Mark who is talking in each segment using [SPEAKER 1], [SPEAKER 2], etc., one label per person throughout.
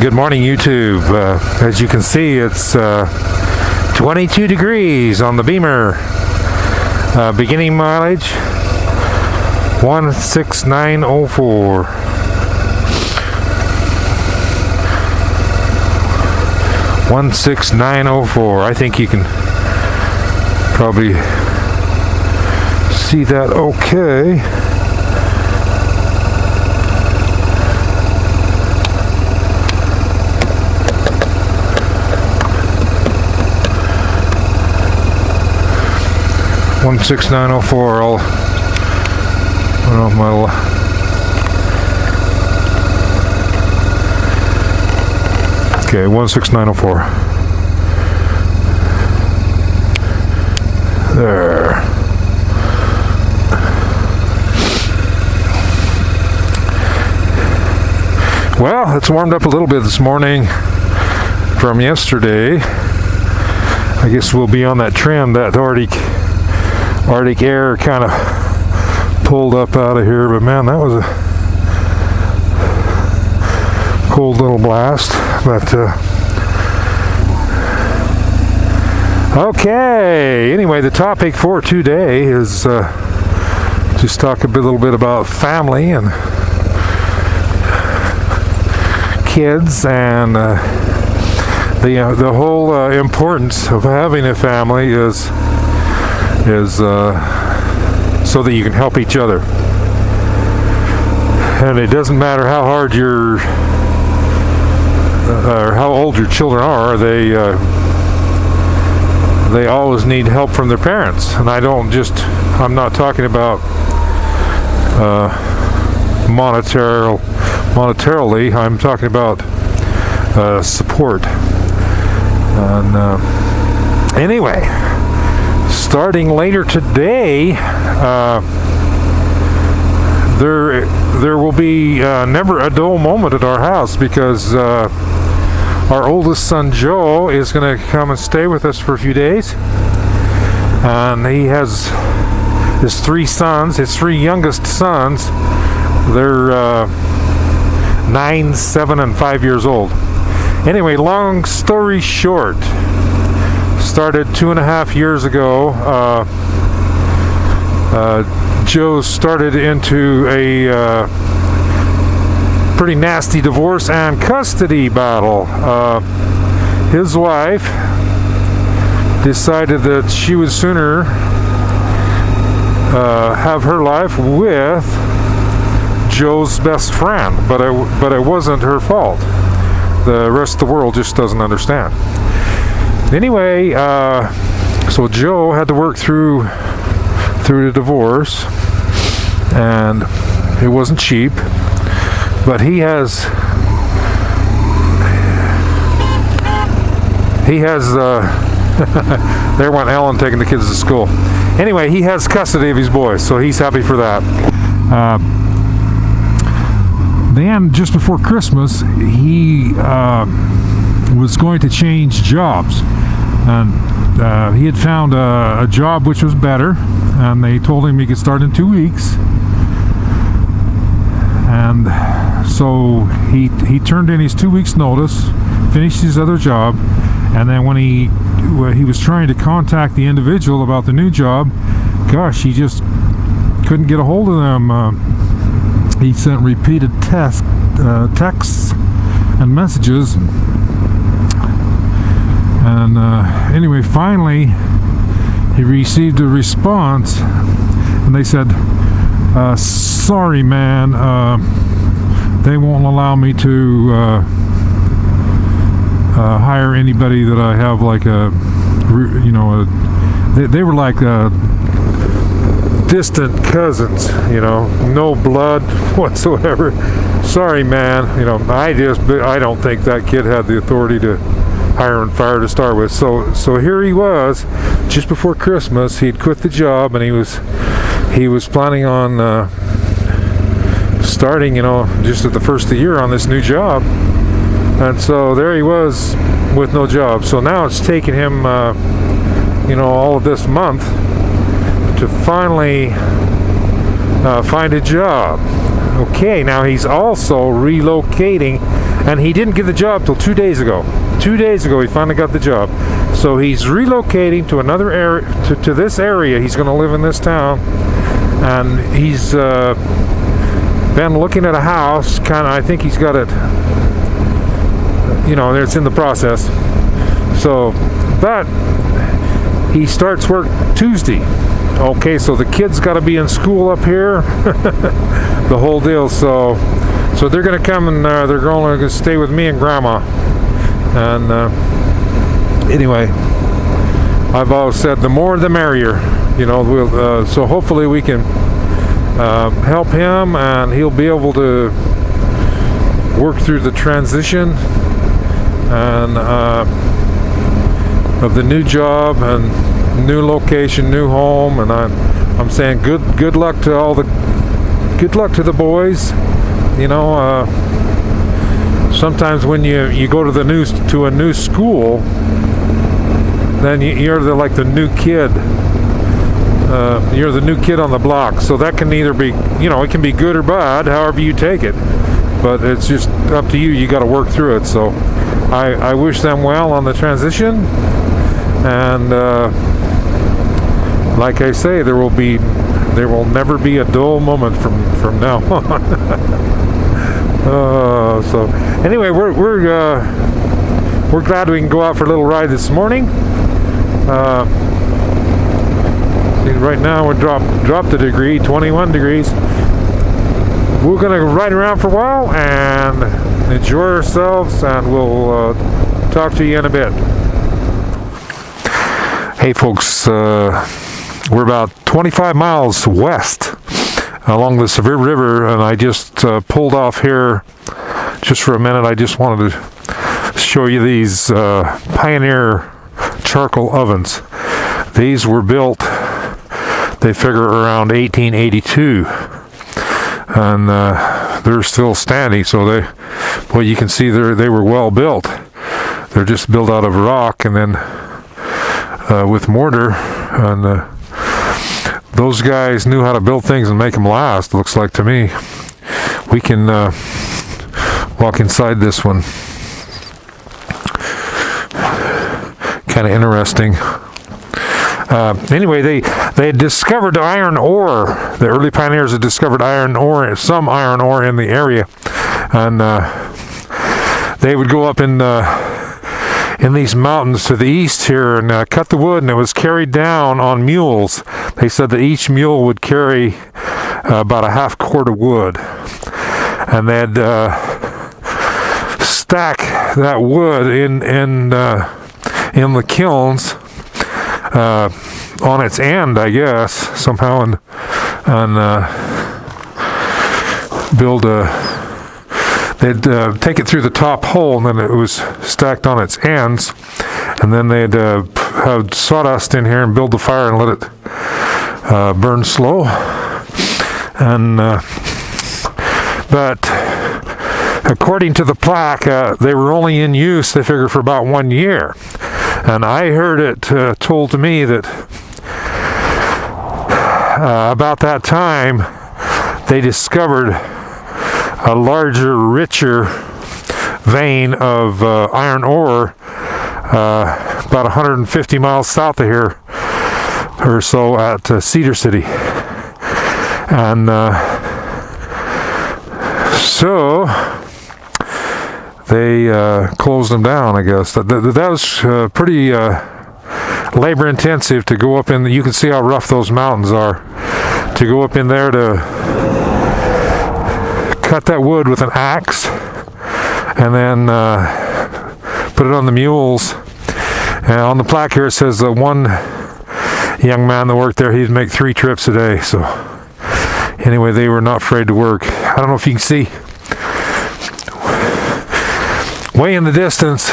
[SPEAKER 1] Good morning, YouTube. As you can see, it's 22 degrees on the Beamer. Beginning mileage 16904. 16904. I think you can probably see that okay. I don't know if my okay, 16904. There. Well, it's warmed up a little bit this morning from yesterday. I guess we'll be on that trend that Arctic air kind of pulled up out of here, but man, that was a cold little blast. But okay, anyway, the topic for today is just talk a little bit about family and kids and the whole importance of having a family is so that you can help each other. And it doesn't matter how hard or how old your children are, they always need help from their parents. And I'm not talking about monetarily, I'm talking about support. And anyway, starting later today, there will be never a dull moment at our house, because our oldest son Joe is going to come and stay with us for a few days, and he has his three youngest sons. They're 9, 7, and 5 years old. Anyway, long story short, started 2.5 years ago. Joe started into a pretty nasty divorce and custody battle. His wife decided that she would sooner have her life with Joe's best friend, but it wasn't her fault. The rest of the world just doesn't understand. Anyway, so Joe had to work through the divorce, and it wasn't cheap, but he has there went Ellen taking the kids to school. Anyway, he has custody of his boys, so he's happy for that. Then just before Christmas, he was going to change jobs, and he had found a job which was better, and they told him he could start in 2 weeks. And so he turned in his 2 weeks notice, finished his other job, and then when he was trying to contact the individual about the new job, gosh, he just couldn't get a hold of them. He sent repeated texts and messages, and anyway, finally he received a response, and they said, sorry man, they won't allow me to hire anybody that I have like they were like distant cousins, no blood whatsoever. Sorry man, I don't think that kid had the authority to hire and fire to start with. So here he was, just before Christmas. He'd quit the job, and he was planning on starting, just at the first of the year on this new job. And so there he was with no job. So now it's taken him, all of this month to finally find a job. Okay, now he's also relocating and he didn't get the job till 2 days ago. 2 days ago he finally got the job. So he's relocating to another area, to this area. He's going to live in this town, and he's been looking at a house. I think he's got it, it's in the process. So, but he starts work Tuesday. Okay, so the kids got to be in school up here, the whole deal. So they're going to come and they're going to stay with me and Grandma. And anyway, I've always said the more the merrier. So hopefully we can help him, and he'll be able to work through the transition and of the new job and new location, new home. And I'm saying good luck to the boys. Sometimes when you go to a new school, then you're like the new kid. You're the new kid on the block. So that can either be, it can be good or bad, however you take it. But it's just up to you. You got to work through it. So I wish them well on the transition. And like I say, there will never be a dull moment from now on. So anyway, we're glad we can go out for a little ride this morning. Right now we're dropped a degree, 21 degrees. We're gonna ride around for a while and enjoy ourselves, and we'll talk to you in a bit. Hey folks, we're about 25 miles west along the Severe River, and I just pulled off here just for a minute. I just wanted to show you these Pioneer charcoal ovens. These were built, they figure, around 1882, and they're still standing. So you can see they were well built. They're just built out of rock and then with mortar, and those guys knew how to build things and make them last, looks like to me. We can walk inside this one. Kind of interesting. Anyway, they had discovered iron ore. The early pioneers had discovered some iron ore in the area, and they would go up in these mountains to the east here and cut the wood, and it was carried down on mules. They said that each mule would carry about a half quart of wood, and they'd stack that wood in the kilns on its end, I guess, somehow, and build they'd take it through the top hole, and then it was stacked on its ends, and then they'd have sawdust in here and build the fire and let it burn slow. And but according to the plaque, they were only in use, they figure, for about 1 year. And I heard it told to me that about that time they discovered a larger, richer vein of iron ore about 150 miles south of here or so at Cedar City. And so they closed them down, I guess. That was pretty labor intensive to go up in. You can see how rough those mountains are. To go up in there to cut that wood with an axe, and then put it on the mules. And on the plaque here it says that one young man that worked there, he'd make 3 trips a day. So anyway, they were not afraid to work. I don't know if you can see way in the distance,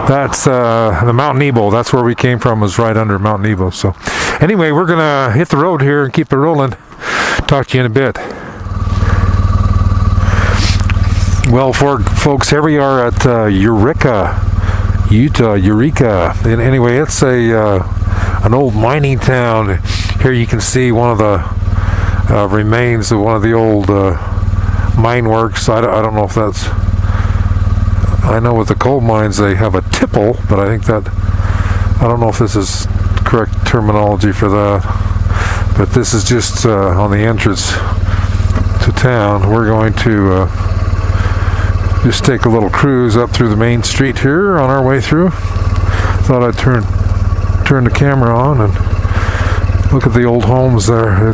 [SPEAKER 1] that's the Mount Nebo. That's where we came from, was right under Mount Nebo. So anyway, we're gonna hit the road here and keep it rolling. Talk to you in a bit. Well, folks, here we are at Eureka, Utah. And anyway, it's an old mining town. Here you can see one of the remains of one of the old mine works. I don't know if that's I know with the coal mines they have a tipple, but I think that, I don't know if this is correct terminology for that. But this is just on the entrance to town. We're going to just take a little cruise up through the main street here on our way through. Thought I'd turn the camera on and look at the old homes there.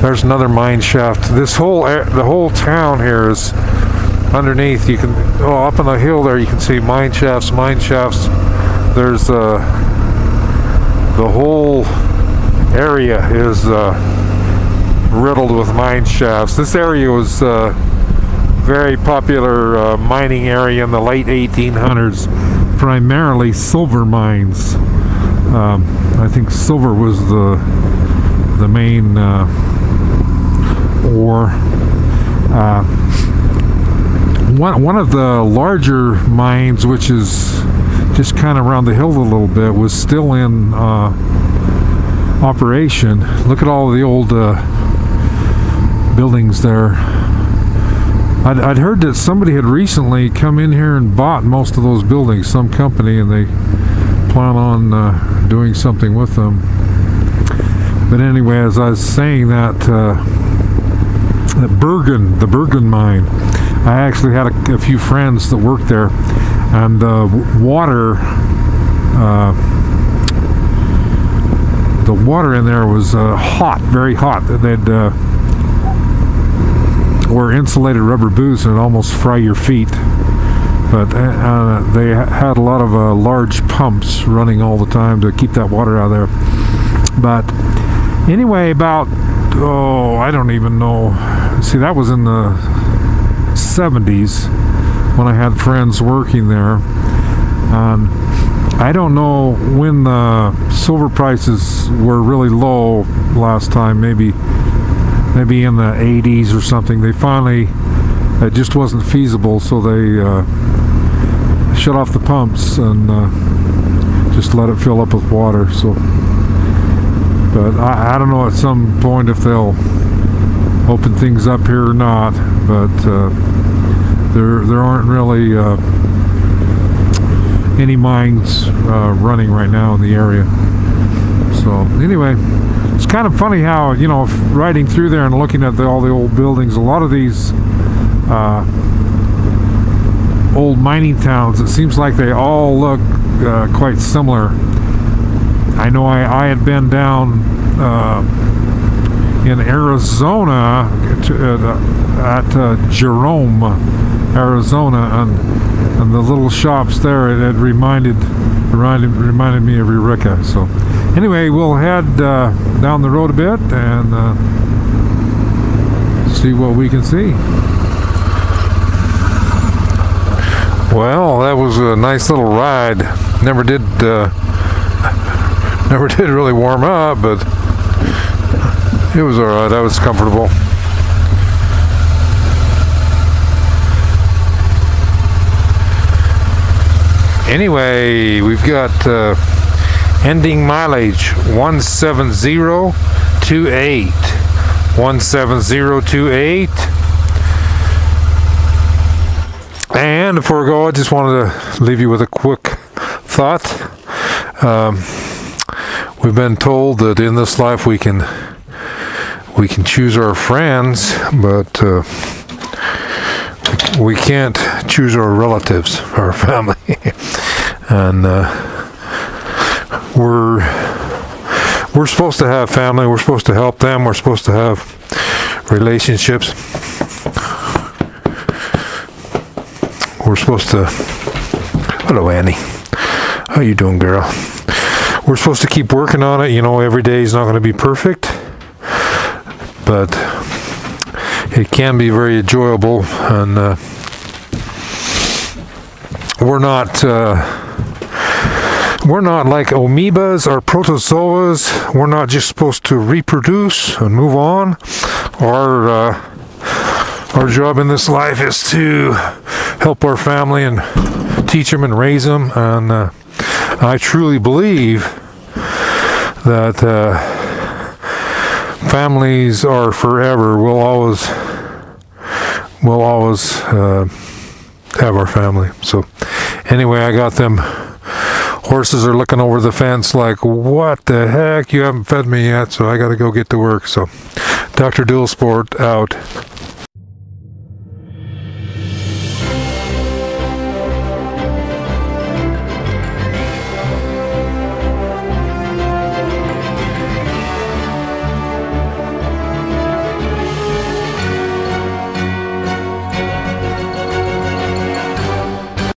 [SPEAKER 1] There's another mine shaft. The whole town here is underneath. You can up on the hill there. You can see mine shafts. There's the whole area is riddled with mine shafts. This area was very popular mining area in the late 1800s, primarily silver mines. I think silver was the main ore. One of the larger mines, which is just kind of around the hill a little bit, was still in operation. Look at all the old buildings there. I'd heard that somebody had recently come in here and bought most of those buildings, some company, and they plan on doing something with them. But anyway, as I was saying, the Bergen mine, I actually had a few friends that worked there, and the water in there was hot, very hot. They'd wear insulated rubber boots and almost fry your feet. But they had a lot of large pumps running all the time to keep that water out of there. But anyway, I don't even know. See, that was in the 70s when I had friends working there. I don't know when the silver prices were really low last time, maybe in the 80s or something. They finally, it just wasn't feasible, so they shut off the pumps and just let it fill up with water. So, but I don't know at some point if they'll open things up here or not, but there aren't really any mines running right now in the area. So anyway, it's kind of funny how, riding through there and looking at all the old buildings, a lot of these old mining towns, it seems like they all look quite similar. I know I had been down in Arizona at Jerome, Arizona, and the little shops there, it reminded me of Eureka. So anyway, we'll head down the road a bit and see what we can see. Well, that was a nice little ride. Never did really warm up, but it was alright. I was comfortable. Anyway, we've got ending mileage 17028. 17028. And before I go, I just wanted to leave you with a quick thought. We've been told that in this life we can choose our friends, but we can't choose our relatives, our family. And we're supposed to have family. We're supposed to help them. We're supposed to have relationships. We're supposed to... Hello, Annie. How you doing, girl? We're supposed to keep working on it. Every day is not going to be perfect, but it can be very enjoyable. And we're not like amoebas or protozoas. We're not just supposed to reproduce and move on. Our job in this life is to help our family and teach them and raise them. And I truly believe that families are forever. We'll always have our family. So anyway, I got them. Horses are looking over the fence like, what the heck? You haven't fed me yet, so I got to go get to work. So Dr. Dual Sport out.